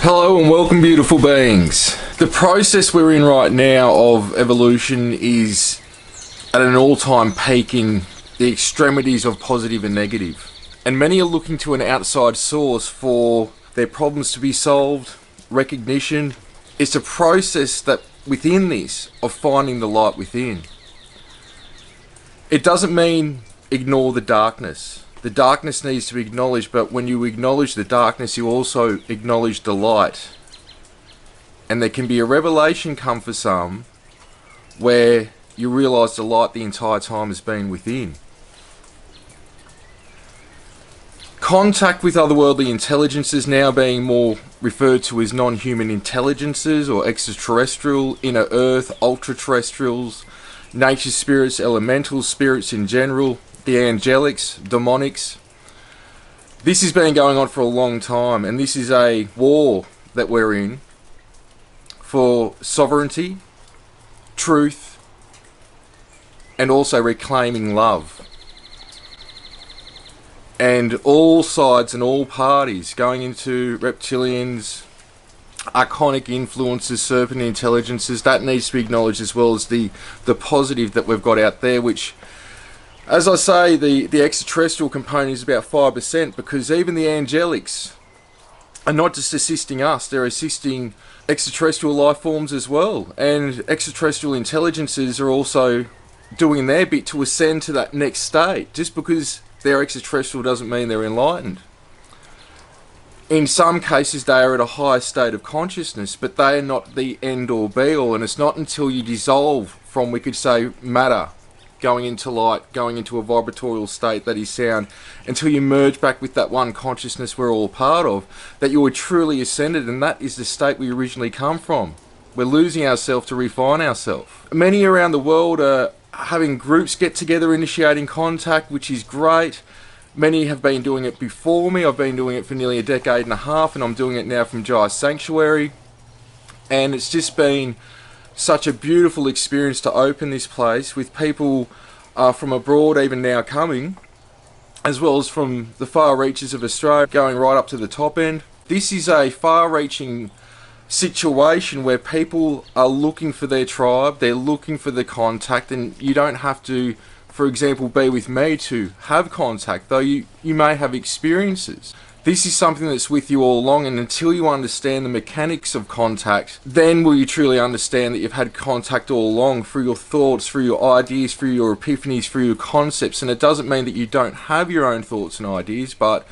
Hello and welcome, beautiful beings. The process we're in right now of evolution is at an all-time peak in the extremities of positive and negative. And many are looking to an outside source for their problems to be solved, recognition. It's a process that within this of finding the light within. It doesn't mean ignore the darkness. The darkness needs to be acknowledged, but when you acknowledge the darkness, you also acknowledge the light. And there can be a revelation come for some where you realise the light the entire time has been within. Contact with otherworldly intelligences now being more referred to as non-human intelligences or extraterrestrial, inner earth, ultra-terrestrials, nature spirits, elemental spirits in general, the angelics, demonics. This has been going on for a long time, and this is a war that we're in for sovereignty, truth, and also reclaiming love. And all sides and all parties going into reptilians, archonic influences, serpent intelligences, that needs to be acknowledged, as well as the positive that we've got out there, which, as I say, the extraterrestrial component is about 5%, because even the angelics are not just assisting us, they're assisting extraterrestrial life forms as well. And extraterrestrial intelligences are also doing their bit to ascend to that next state. Just because they're extraterrestrial doesn't mean they're enlightened. In some cases they are at a higher state of consciousness, but they are not the end or be all, and it's not until you dissolve from, we could say, matter, going into light, going into a vibratorial state that is sound, until you merge back with that one consciousness we're all part of, that you are truly ascended, and that is the state we originally come from. We're losing ourselves to refine ourselves. Many around the world are having groups get together, initiating contact, which is great. Many have been doing it before me. I've been doing it for nearly a decade and a half, and I'm doing it now from Jaya Sanctuary. And it's just been such a beautiful experience to open this place with people from abroad even now coming, as well as from the far reaches of Australia, going right up to the top end. This is a far-reaching situation where people are looking for their tribe, they're looking for the contact, and you don't have to, for example, be with me to have contact, though you may have experiences. This is something that's with you all along, and until you understand the mechanics of contact, then will you truly understand that you've had contact all along, through your thoughts, through your ideas, through your epiphanies, through your concepts. And it doesn't mean that you don't have your own thoughts and ideas, but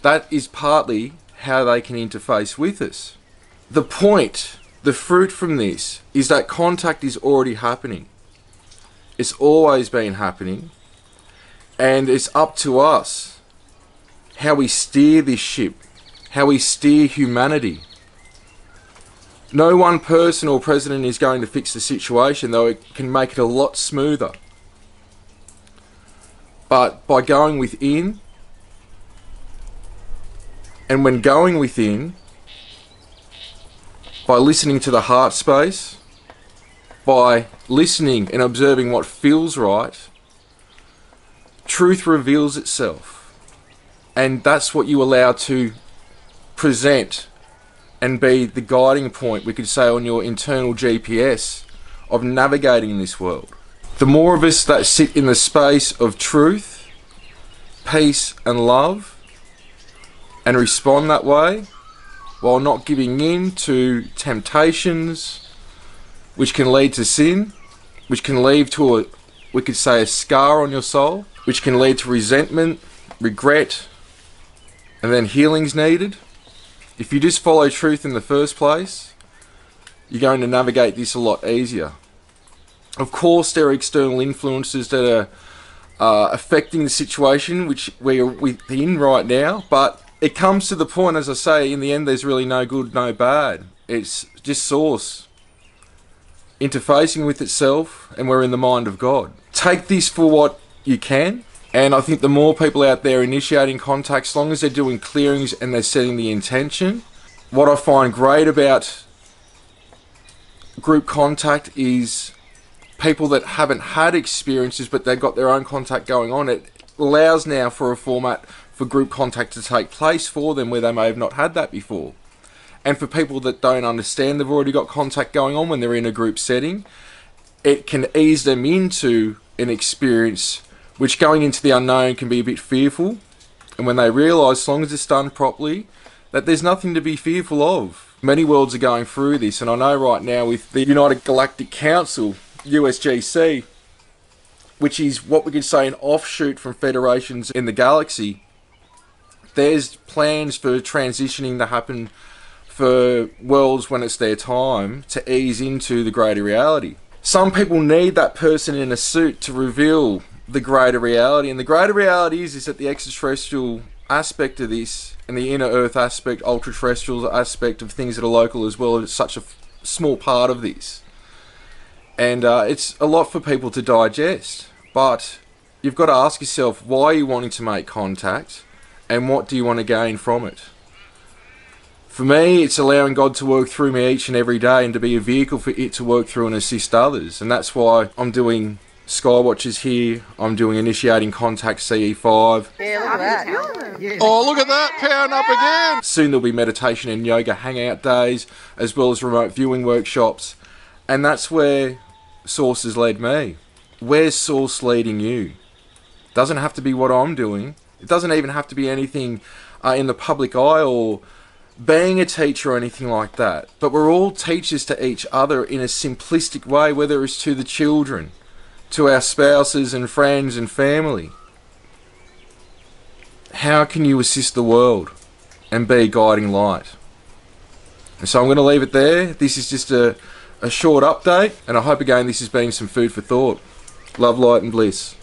that is partly how they can interface with us. The point, the fruit from this, is that contact is already happening. It's always been happening, and it's up to us how we steer this ship, how we steer humanity. No one person or president is going to fix the situation, though it can make it a lot smoother. But by going within, and when going within, by listening to the heart space, by listening and observing what feels right, truth reveals itself. And that's what you allow to present and be the guiding point, we could say, on your internal GPS of navigating this world. The more of us that sit in the space of truth, peace and love, and respond that way, while not giving in to temptations which can lead to sin, which can lead to a, we could say, a scar on your soul, which can lead to resentment, regret, and then healing's needed. If you just follow truth in the first place, you're going to navigate this a lot easier. Of course, there are external influences that are affecting the situation which we're within right now, but it comes to the point, as I say, in the end there's really no good, no bad. It's just source interfacing with itself, and we're in the mind of God. Take this for what you can. And I think the more people out there initiating contact, as long as they're doing clearings and they're setting the intention. What I find great about group contact is people that haven't had experiences but they've got their own contact going on. It allows now for a format for group contact to take place for them where they may have not had that before. And for people that don't understand they've already got contact going on when they're in a group setting, it can ease them into an experience which going into the unknown can be a bit fearful. And when they realise, as long as it's done properly, that there's nothing to be fearful of. Many worlds are going through this, and I know right now with the United Galactic Council, USGC, which is what we could say an offshoot from federations in the galaxy, there's plans for transitioning to happen for worlds when it's their time to ease into the greater reality. Some people need that person in a suit to reveal the greater reality, and the greater reality is that the extraterrestrial aspect of this and the inner earth aspect, ultra terrestrial aspect of things that are local as well, is such a small part of this, and it's a lot for people to digest. But you've got to ask yourself, why are you wanting to make contact, and what do you want to gain from it? For me, it's allowing God to work through me each and every day and to be a vehicle for it to work through and assist others. And that's why I'm doing Skywatchers here. I'm doing Initiating Contact CE5. Yeah, look at that. Oh, look at that, powering up again. Soon there'll be meditation and yoga hangout days, as well as remote viewing workshops. And that's where Source has led me. Where's Source leading you? Doesn't have to be what I'm doing. It doesn't even have to be anything in the public eye or being a teacher or anything like that. But we're all teachers to each other in a simplistic way, whether it's to the children, to our spouses and friends and family. How can you assist the world and be a guiding light? And so I'm going to leave it there. This is just a short update, and I hope again this has been some food for thought. Love, light and bliss.